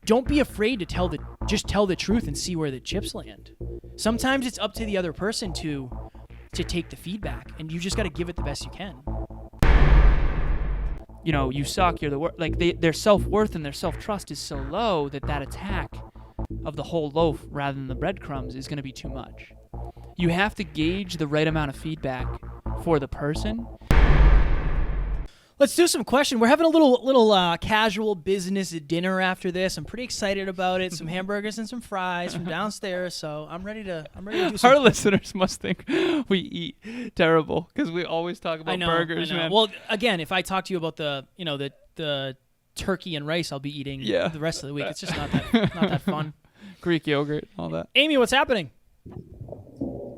don't be afraid to just tell the truth and see where the chips land. Sometimes it's up to the other person to take the feedback, and you just got to give it the best you can. You know, you suck, you're the worst. Like, their self-worth and their self-trust is so low that attack of the whole loaf rather than the breadcrumbs is going to be too much. You have to gauge the right amount of feedback for the person. Let's do some question. We're having a little casual business dinner after this. I'm pretty excited about it. Some hamburgers and some fries from downstairs. So I'm ready to do some. Our listeners must think we eat terrible because we always talk about burgers, man. Well, again, if I talk to you about the turkey and rice I'll be eating the rest of the week, it's just not that fun. Greek yogurt, all that. Amy, what's happening?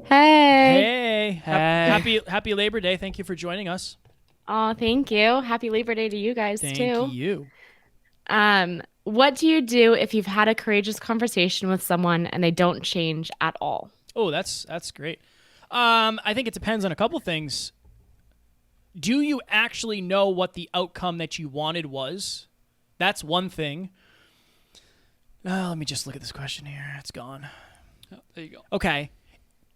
Hey. Happy Labor Day. Thank you for joining us. Oh, thank you. Happy Labor Day to you guys, too. Thank you. What do you do if you've had a courageous conversation with someone and they don't change at all? Oh, that's great. I think it depends on a couple things. Do you actually know what the outcome that you wanted was? That's one thing. Let me just look at this question here. It's gone. Oh, there you go. Okay.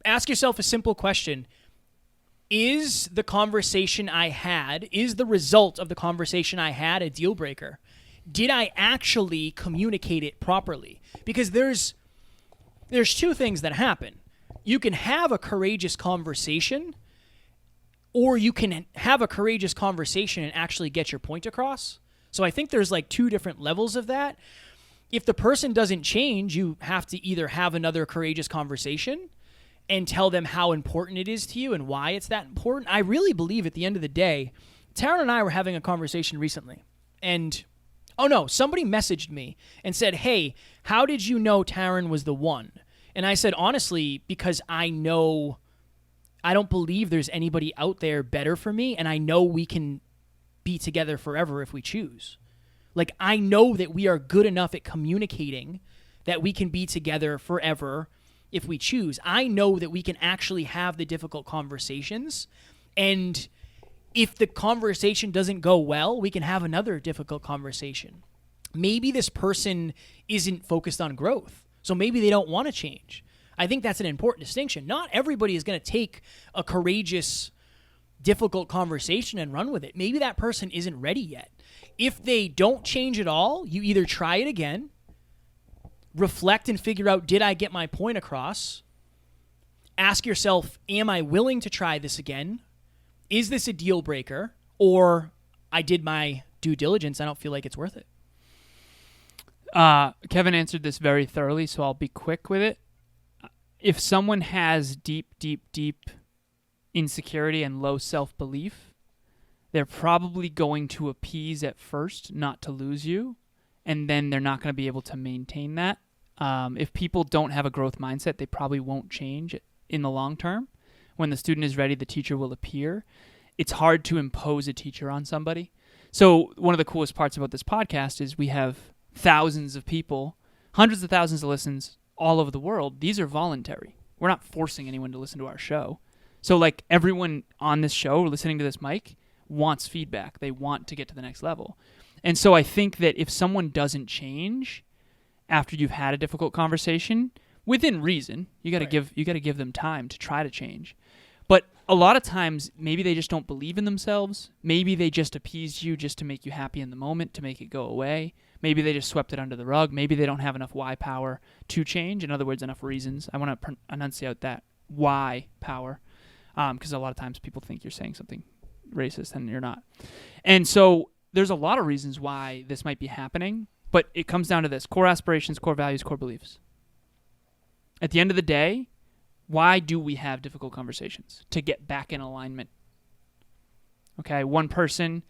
Ask yourself a simple question. Is the result of the conversation I had a deal breaker? Did I actually communicate it properly? Because there's two things that happen. You can have a courageous conversation, or you can have a courageous conversation and actually get your point across. So I think there's like two different levels of that. If the person doesn't change, you have to either have another courageous conversation and tell them how important it is to you and why it's that important. I really believe at the end of the day, Taryn and I were having a conversation recently, and somebody messaged me and said, hey, how did you know Taryn was the one? And I said, honestly, because I don't believe there's anybody out there better for me, and I know we can be together forever if we choose. Like, I know that we are good enough at communicating that we can be together forever if we choose. I know that we can actually have the difficult conversations, and if the conversation doesn't go well, we can have another difficult conversation. Maybe this person isn't focused on growth, so maybe they don't want to change. I think that's an important distinction. Not everybody is going to take a courageous, difficult conversation and run with it. Maybe that person isn't ready yet. If they don't change at all, you either try it again, reflect and figure out, did I get my point across? Ask yourself, am I willing to try this again? Is this a deal breaker? Or I did my due diligence, I don't feel like it's worth it. Kevin answered this very thoroughly, so I'll be quick with it. If someone has deep insecurity and low self-belief, they're probably going to appease at first not to lose you, and then they're not going to be able to maintain that. If people don't have a growth mindset, they probably won't change in the long term. When the student is ready, the teacher will appear. It's hard to impose a teacher on somebody. So one of the coolest parts about this podcast is we have thousands of people, hundreds of thousands of listens all over the world. These are voluntary. We're not forcing anyone to listen to our show. So like everyone on this show listening to this mic wants feedback. They want to get to the next level. And so I think that if someone doesn't change after you've had a difficult conversation, within reason, you got to give them time to try to change. But a lot of times, maybe they just don't believe in themselves. Maybe they just appeased you just to make you happy in the moment, to make it go away. Maybe they just swept it under the rug. Maybe they don't have enough why power to change. In other words, enough reasons. I want to enunciate that why power, because a lot of times people think you're saying something racist and you're not. And so there's a lot of reasons why this might be happening, but it comes down to this: core aspirations, core values, core beliefs. At the end of the day, why do we have difficult conversations? To get back in alignment. Okay, one person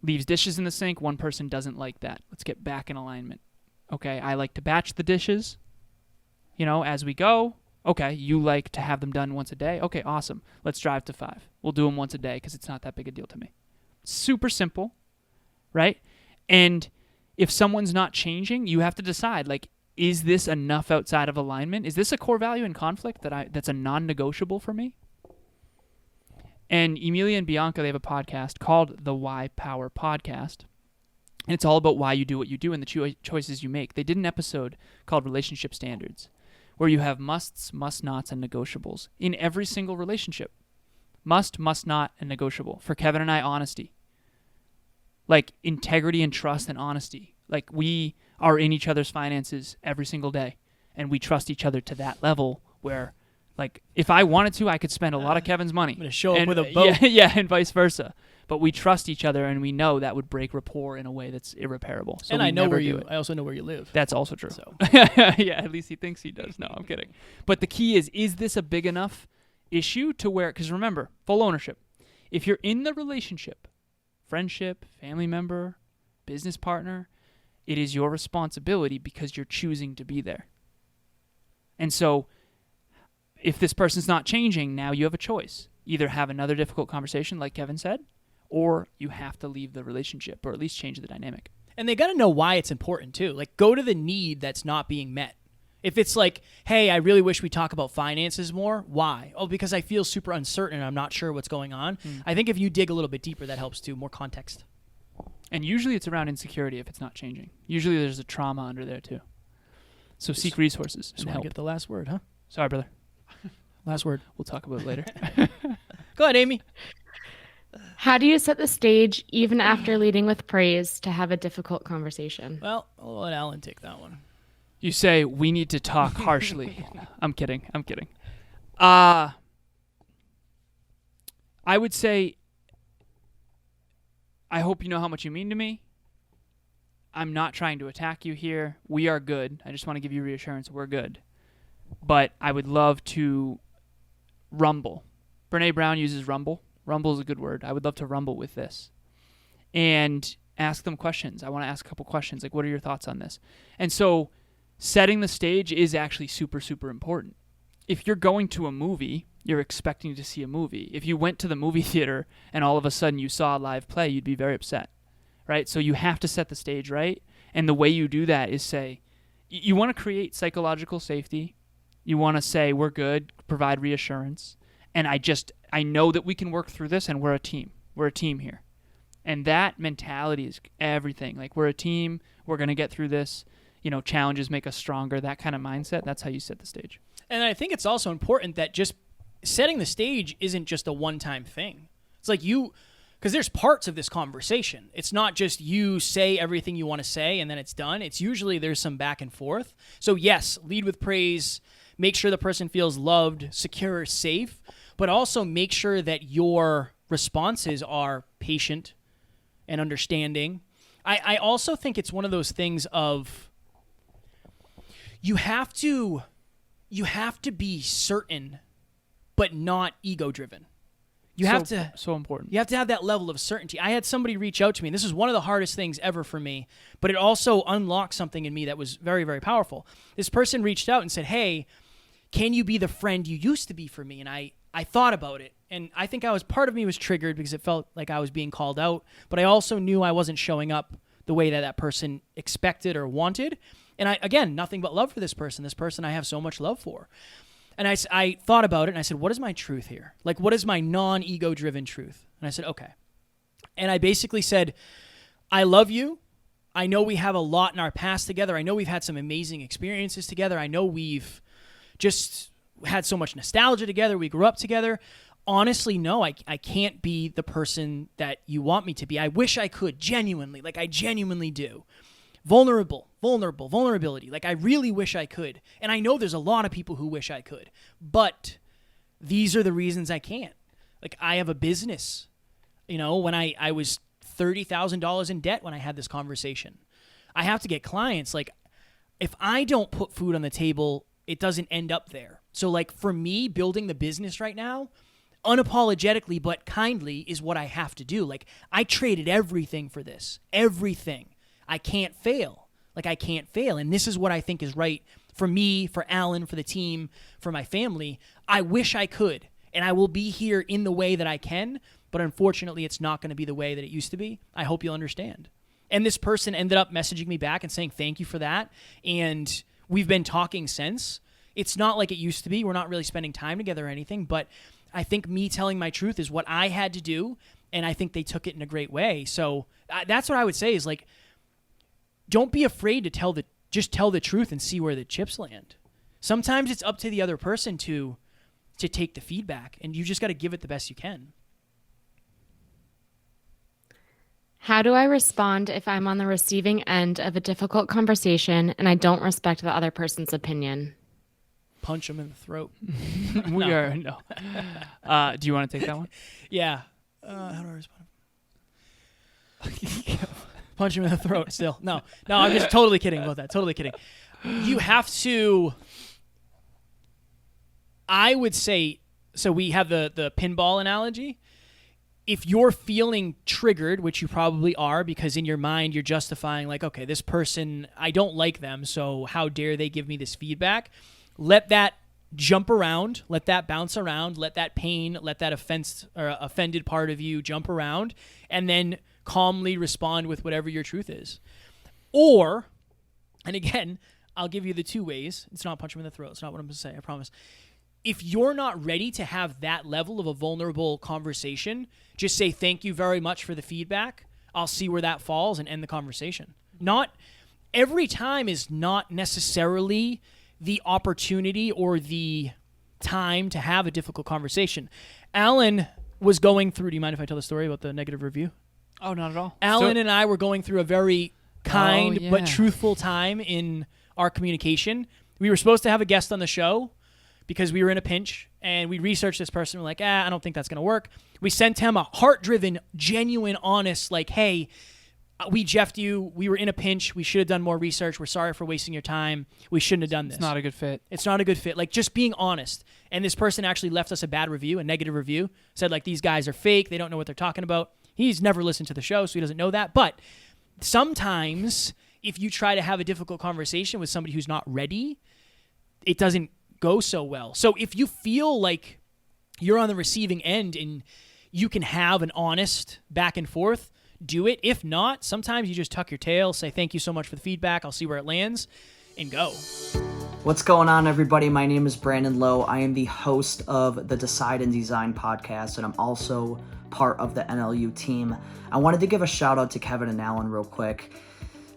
leaves dishes in the sink, one person doesn't like that. Let's get back in alignment. Okay, I like to batch the dishes, as we go. Okay, you like to have them done once a day. Okay, awesome. Let's drive to 5. We'll do them once a day because it's not that big a deal to me. Super simple, right? And if someone's not changing, you have to decide, is this enough outside of alignment? Is this a core value in conflict that's a non-negotiable for me? And Emilia and Bianca, they have a podcast called the Why Power Podcast. And it's all about why you do what you do and the choices you make. They did an episode called Relationship Standards, where you have musts, must-nots, and negotiables in every single relationship. Must not, and negotiable. For Kevin and I, honesty. Like integrity and trust and honesty. Like we are in each other's finances every single day, and we trust each other to that level where, like, if I wanted to, I could spend a lot of Kevin's money. I'm going to show up with a boat. Yeah, and vice versa. But we trust each other, and we know that would break rapport in a way that's irreparable. So and we I know never where do you. it. I also know where you live. That's also true. So yeah, at least he thinks he does. No, I'm kidding. But the key is this a big enough issue to where, because remember, full ownership. If you're in the relationship, friendship, family member, business partner, it is your responsibility because you're choosing to be there. And so if this person's not changing, now you have a choice. Either have another difficult conversation, like Kevin said, or you have to leave the relationship or at least change the dynamic. And they got to know why it's important too. Like, go to the need that's not being met. If it's like, hey, I really wish we talk about finances more. Why? Oh, because I feel super uncertain and I'm not sure what's going on. I think if you dig a little bit deeper, that helps too. More context. And usually it's around insecurity if it's not changing. Usually there's a trauma under there too. So seek resources Just and want help. to get the last word, huh? Sorry, brother. Last word. We'll talk about it later. Go ahead, Amy. How do you set the stage, even after leading with praise, to have a difficult conversation? Well, I'll let Alan take that one. You say, we need to talk harshly. I'm kidding. I would say, I hope you know how much you mean to me. I'm not trying to attack you here. We are good. I just want to give you reassurance. We're good. But I would love to rumble. Brene Brown uses rumble. Rumble is a good word. I would love to rumble with this and ask them questions. I want to ask a couple questions, like, what are your thoughts on this? And so setting the stage is actually super, super important. If you're going to a movie, you're expecting to see a movie. If you went to the movie theater and all of a sudden you saw a live play, you'd be very upset, right? So you have to set the stage right. And the way you do that is say, you want to create psychological safety. You want to say, we're good, provide reassurance. And I know that we can work through this, and we're a team. We're a team here. And that mentality is everything. Like, we're a team. We're going to get through this. You know, challenges make us stronger. That kind of mindset, that's how you set the stage. And I think it's also important that just setting the stage isn't just a one-time thing. It's like because there's parts of this conversation. It's not just you say everything you want to say and then it's done. It's usually there's some back and forth. So yes, lead with praise. Make sure the person feels loved, secure, safe. But also make sure that your responses are patient and understanding. I also think it's one of those things of you have to be certain, but not ego-driven. So important. You have to have that level of certainty. I had somebody reach out to me, and this is one of the hardest things ever for me, but it also unlocked something in me that was very, very powerful. This person reached out and said, hey, can you be the friend you used to be for me? And I thought about it, and I think part of me was triggered because it felt like I was being called out, but I also knew I wasn't showing up the way that person expected or wanted. And again, nothing but love for this person. This person I have so much love for. And I thought about it, and I said, what is my truth here? Like, what is my non-ego-driven truth? And I said, okay. And I basically said, I love you. I know we have a lot in our past together. I know we've had some amazing experiences together. I know we've just had so much nostalgia together. We grew up together. Honestly, no, I can't be the person that you want me to be. I wish I could, genuinely. Like, I genuinely do. Vulnerability. Like, I really wish I could. And I know there's a lot of people who wish I could. But these are the reasons I can't. Like, I have a business. You know, when I was $30,000 in debt when I had this conversation. I have to get clients. Like, if I don't put food on the table, it doesn't end up there. So, like, for me, building the business right now, unapologetically but kindly, is what I have to do. Like, I traded everything for this. Everything. I can't fail. Like, I can't fail. And this is what I think is right for me, for Alan, for the team, for my family. I wish I could. And I will be here in the way that I can. But unfortunately, it's not going to be the way that it used to be. I hope you'll understand. And this person ended up messaging me back and saying, thank you for that. And we've been talking since. It's not like it used to be. We're not really spending time together or anything. But I think me telling my truth is what I had to do. And I think they took it in a great way. So that's what I would say is, like, don't be afraid to just tell the truth and see where the chips land. Sometimes it's up to the other person to take the feedback, and you just got to give it the best you can. How do I respond if I'm on the receiving end of a difficult conversation and I don't respect the other person's opinion? Punch them in the throat. No. Do you want to take that one? Yeah. How do I respond? Punch him in the throat still. No, I'm just totally kidding about that. Totally kidding. You have to, I would say, so we have the pinball analogy. If you're feeling triggered, which you probably are, because in your mind you're justifying like, okay, this person, I don't like them, so how dare they give me this feedback? Let that jump around, let that bounce around, let that pain, let that offended part of you jump around, and then calmly respond with whatever your truth is. Or, and again, I'll give you the two ways. It's not punch him in the throat. It's not what I'm going to say, I promise. If you're not ready to have that level of a vulnerable conversation, just say thank you very much for the feedback. I'll see where that falls and end the conversation. Not every time is not necessarily the opportunity or the time to have a difficult conversation. Alan was going through, do you mind if I tell the story about the negative review? Oh, not at all. Alan and I were going through a very kind but truthful time in our communication. We were supposed to have a guest on the show because we were in a pinch, and we researched this person. We're like, I don't think that's going to work. We sent him a heart-driven, genuine, honest, like, hey, we jeffed you. We were in a pinch. We should have done more research. We're sorry for wasting your time. We shouldn't have done this. It's not a good fit. It's not a good fit. Like, just being honest. And this person actually left us a bad review, a negative review, said, like, these guys are fake. They don't know what they're talking about. He's never listened to the show, so he doesn't know that. But sometimes if you try to have a difficult conversation with somebody who's not ready, it doesn't go so well. So if you feel like you're on the receiving end and you can have an honest back and forth, do it. If not, sometimes you just tuck your tail, say thank you so much for the feedback, I'll see where it lands, and go. What's going on, everybody? My name is Branden Lowe. I am the host of the Decide and Design podcast, and I'm also part of the NLU team. I wanted to give a shout out to Kevin and Alan real quick.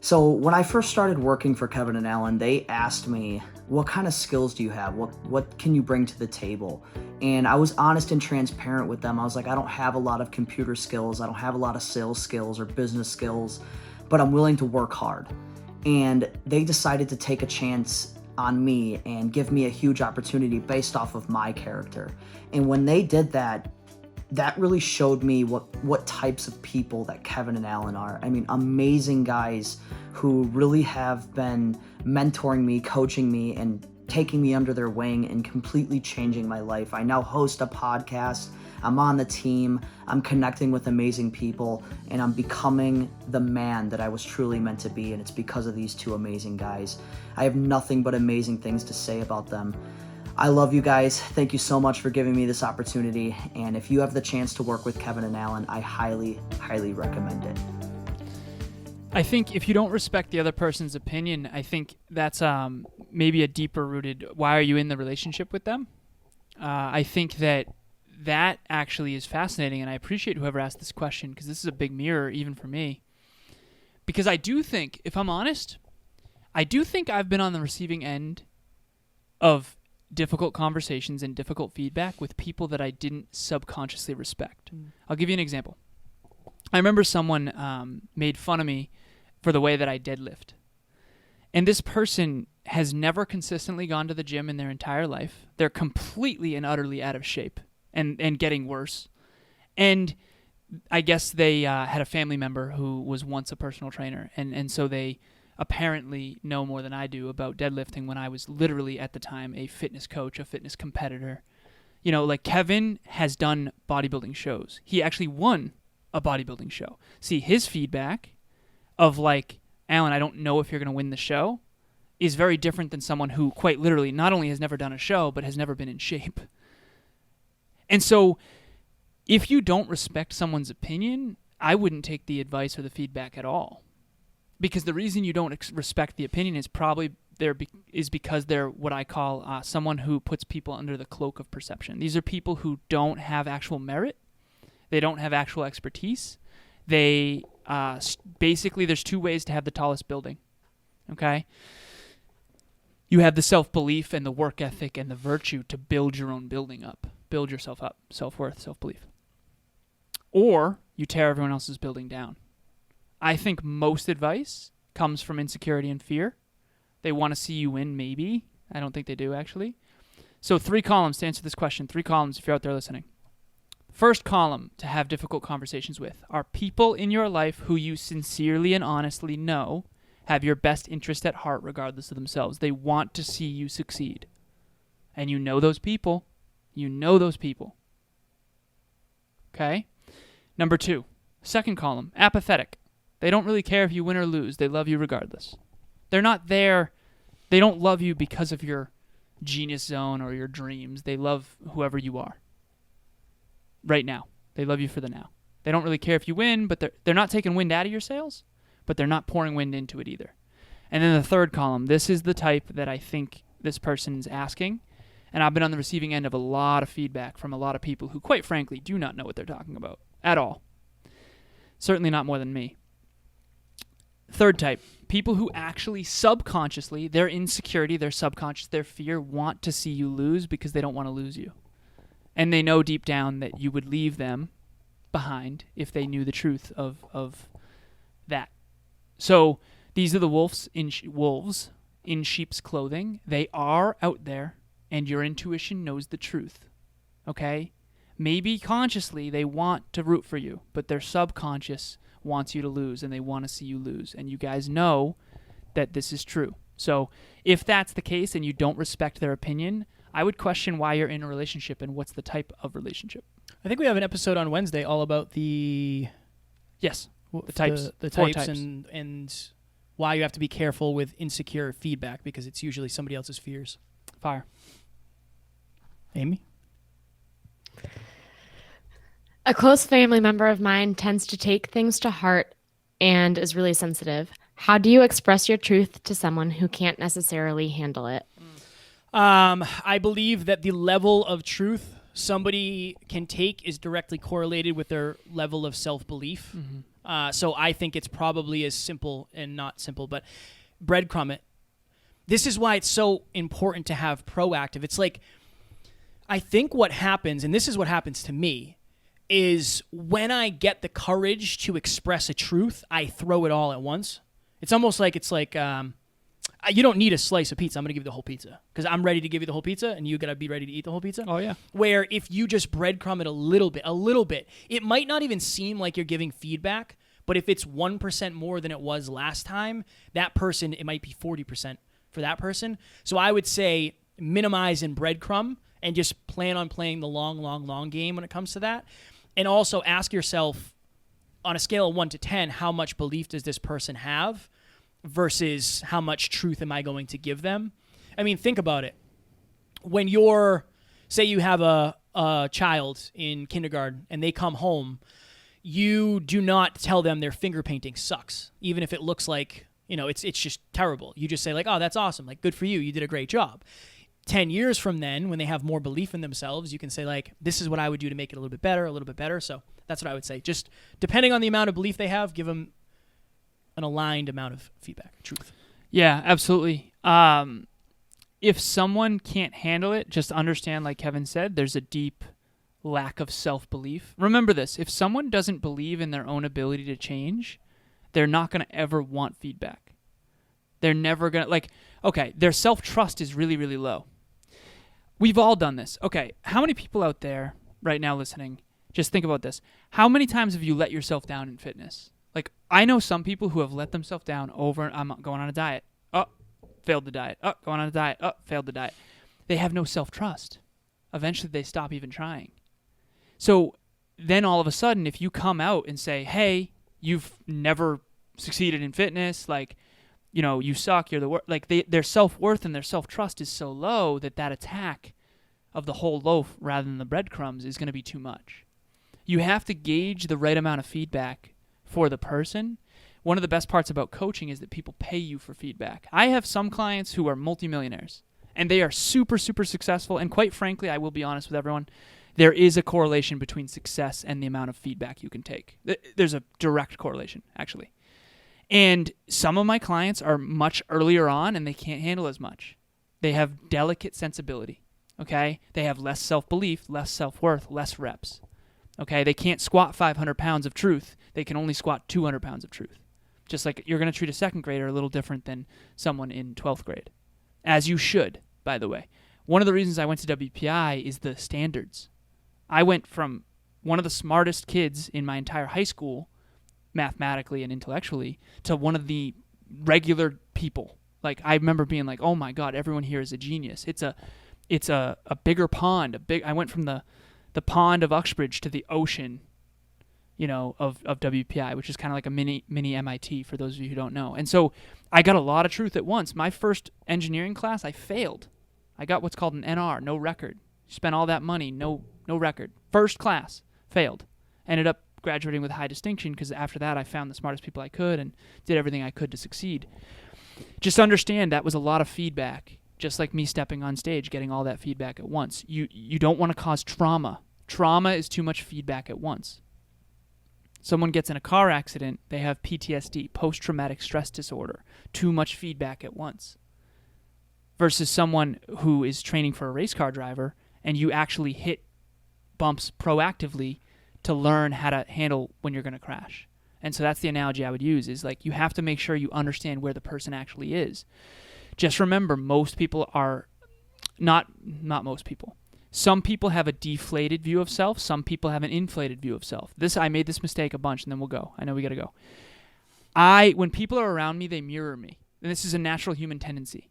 So when I first started working for Kevin and Alan, they asked me, what kind of skills do you have? What can you bring to the table? And I was honest and transparent with them. I was like, I don't have a lot of computer skills. I don't have a lot of sales skills or business skills, but I'm willing to work hard. And they decided to take a chance on me and give me a huge opportunity based off of my character. And when they did that, that really showed me what types of people that Kevin and Alan are. I mean, amazing guys who really have been mentoring me, coaching me, and taking me under their wing and completely changing my life. I now host a podcast. I'm on the team. I'm connecting with amazing people, and I'm becoming the man that I was truly meant to be, and it's because of these two amazing guys. I have nothing but amazing things to say about them. I love you guys. Thank you so much for giving me this opportunity. And if you have the chance to work with Kevin and Alan, I highly, highly recommend it. I think if you don't respect the other person's opinion, I think that's maybe a deeper rooted, why are you in the relationship with them? I think that actually is fascinating, and I appreciate whoever asked this question because this is a big mirror even for me. Because I do think, if I'm honest, I do think I've been on the receiving end of difficult conversations and difficult feedback with people that I didn't subconsciously respect. I'll give you an example. I remember someone made fun of me for the way that I deadlift. And this person has never consistently gone to the gym in their entire life. They're completely and utterly out of shape and getting worse. And I guess they had a family member who was once a personal trainer. And so they apparently know more than I do about deadlifting when I was literally at the time a fitness coach, a fitness competitor. You know, like Kevin has done bodybuilding shows. He actually won a bodybuilding show. See, his feedback of like, Alan, I don't know if you're going to win the show is very different than someone who quite literally not only has never done a show, but has never been in shape. And so if you don't respect someone's opinion, I wouldn't take the advice or the feedback at all. Because the reason you don't respect the opinion is probably because they're what I call someone who puts people under the cloak of perception. These are people who don't have actual merit. They don't have actual expertise. They Basically, there's two ways to have the tallest building. Okay? You have the self-belief and the work ethic and the virtue to build your own building up. Build yourself up. Self-worth, self-belief. Or you tear everyone else's building down. I think most advice comes from insecurity and fear. They want to see you win, maybe. I don't think they do, actually. So 3 columns to answer this question. 3 columns if you're out there listening. First column to have difficult conversations with are people in your life who you sincerely and honestly know have your best interest at heart regardless of themselves. They want to see you succeed. And you know those people. You know those people. Okay? Number 2, second column, apathetic. They don't really care if you win or lose. They love you regardless. They're not there. They don't love you because of your genius zone or your dreams. They love whoever you are. Right now. They love you for the now. They don't really care if you win, but they're not taking wind out of your sails, but they're not pouring wind into it either. And then the third column, this is the type that I think this person's asking. And I've been on the receiving end of a lot of feedback from a lot of people who, quite frankly, do not know what they're talking about at all. Certainly not more than me. Third type, people who actually subconsciously, their insecurity, their subconscious, their fear, want to see you lose because they don't want to lose you. And they know deep down that you would leave them behind if they knew the truth of that. So these are the wolves in sheep's clothing. They are out there, and your intuition knows the truth. Okay? Maybe consciously they want to root for you, but their subconscious wants you to lose, and they want to see you lose. And you guys know that this is true. So if that's the case and you don't respect their opinion, I would question why you're in a relationship and what's the type of relationship. I think we have an episode on Wednesday all about the types. the Four types and why you have to be careful with insecure feedback because it's usually somebody else's fears. Fire. Amy? A close family member of mine tends to take things to heart and is really sensitive. How do you express your truth to someone who can't necessarily handle it? I believe that the level of truth somebody can take is directly correlated with their level of self-belief. Mm-hmm. So I think it's probably as simple and not simple, but breadcrumb it. This is why it's so important to have proactive. It's like, I think what happens, and this is what happens to me, is when I get the courage to express a truth, I throw it all at once. It's almost like you don't need a slice of pizza. I'm going to give you the whole pizza because I'm ready to give you the whole pizza and you got to be ready to eat the whole pizza. Oh, yeah. Where if you just breadcrumb it a little bit, it might not even seem like you're giving feedback, but if it's 1% more than it was last time, that person, it might be 40% for that person. So I would say minimize and breadcrumb and just plan on playing the long game when it comes to that. And also ask yourself, on a scale of 1 to 10, how much belief does this person have versus how much truth am I going to give them? I mean, think about it. When say you have a child in kindergarten and they come home, you do not tell them their finger painting sucks, even if it looks like, it's just terrible. You just say like, oh, that's awesome. Like, good for you. You did a great job. 10 years from then, when they have more belief in themselves, you can say like, this is what I would do to make it a little bit better. So that's what I would say. Just depending on the amount of belief they have, give them an aligned amount of feedback, truth. Yeah, absolutely. If someone can't handle it, just understand, like Kevin said, there's a deep lack of self-belief. Remember this, if someone doesn't believe in their own ability to change, they're not going to ever want feedback. They're never going to, their self-trust is really, really low. We've all done this. Okay, how many people out there right now listening, just think about this. How many times have you let yourself down in fitness? Like, I know some people who have let themselves down over, I'm going on a diet. Oh, failed the diet. Oh, going on a diet. Oh, failed the diet. They have no self-trust. Eventually, they stop even trying. So then all of a sudden, if you come out and say, hey, you've never succeeded in fitness, you suck, you're the worst. Their self-worth and their self-trust is so low that attack of the whole loaf rather than the breadcrumbs is going to be too much. You have to gauge the right amount of feedback for the person. One of the best parts about coaching is that people pay you for feedback. I have some clients who are multimillionaires, and they are super, super successful, and quite frankly, I will be honest with everyone, there is a correlation between success and the amount of feedback you can take. There's a direct correlation, actually. And some of my clients are much earlier on and they can't handle as much. They have delicate sensibility, okay? They have less self-belief, less self-worth, less reps, okay? They can't squat 500 pounds of truth. They can only squat 200 pounds of truth. Just like you're going to treat a second grader a little different than someone in 12th grade, as you should, by the way. One of the reasons I went to WPI is the standards. I went from one of the smartest kids in my entire high school, mathematically and intellectually, to one of the regular people. Like, I remember being like, oh my God, everyone here is a genius. It's a bigger pond. I went from the pond of Uxbridge to the ocean, of WPI, which is kind of like a mini MIT for those of you who don't know. And so I got a lot of truth at once. My first engineering class, I failed. I got what's called an NR, no record. Spent all that money, no record. First class, failed. Ended up graduating with high distinction because after that I found the smartest people I could and did everything I could to succeed. Just understand that was a lot of feedback, just like me stepping on stage, getting all that feedback at once. You don't want to cause trauma. Trauma is too much feedback at once. Someone gets in a car accident, they have PTSD, post-traumatic stress disorder, too much feedback at once. Versus someone who is training for a race car driver and you actually hit bumps proactively to learn how to handle when you're going to crash. And so that's the analogy I would use, is like you have to make sure you understand where the person actually is. Just remember, most people are not most people. Some people have a deflated view of self. Some people have an inflated view of self. I made this mistake a bunch, and then we'll go. I know we got to go. When people are around me, they mirror me. And this is a natural human tendency.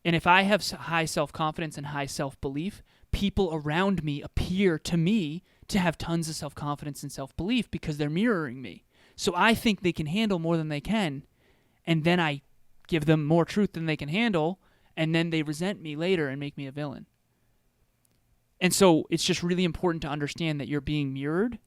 And if I have high self-confidence and high self-belief, people around me appear to me to have tons of self-confidence and self-belief because they're mirroring me. So I think they can handle more than they can, and then I give them more truth than they can handle, and then they resent me later and make me a villain. And so it's just really important to understand that you're being mirrored.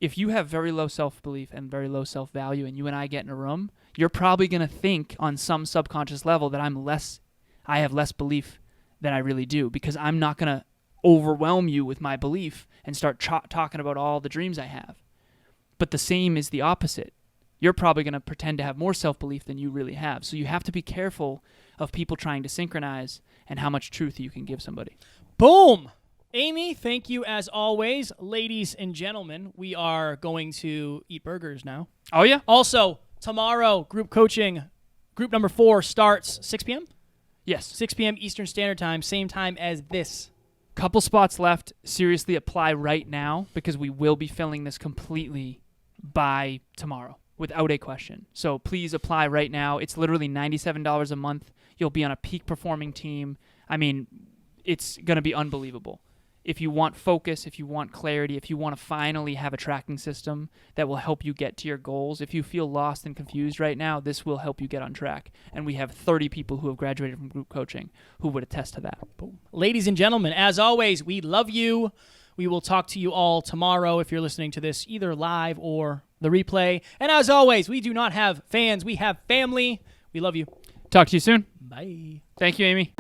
If you have very low self-belief and very low self-value and you and I get in a room, you're probably going to think on some subconscious level that I have less belief than I really do, because I'm not going to overwhelm you with my belief and start talking about all the dreams I have. But the same is the opposite. You're probably going to pretend to have more self-belief than you really have. So you have to be careful of people trying to synchronize and how much truth you can give somebody. Boom! Amy, thank you as always. Ladies and gentlemen, we are going to eat burgers now. Oh, yeah? Also, tomorrow, group coaching, group number 4 starts 6 p.m.? Yes. 6 p.m. Eastern Standard Time, same time as this. Couple spots left. Seriously, apply right now because we will be filling this completely by tomorrow without a question. So please apply right now. It's literally $97 a month. You'll be on a peak performing team. I mean, it's going to be unbelievable. If you want focus, if you want clarity, if you want to finally have a tracking system that will help you get to your goals, if you feel lost and confused right now, this will help you get on track. And we have 30 people who have graduated from group coaching who would attest to that. Boom. Ladies and gentlemen, as always, we love you. We will talk to you all tomorrow if you're listening to this either live or the replay. And as always, we do not have fans. We have family. We love you. Talk to you soon. Bye. Thank you, Amy.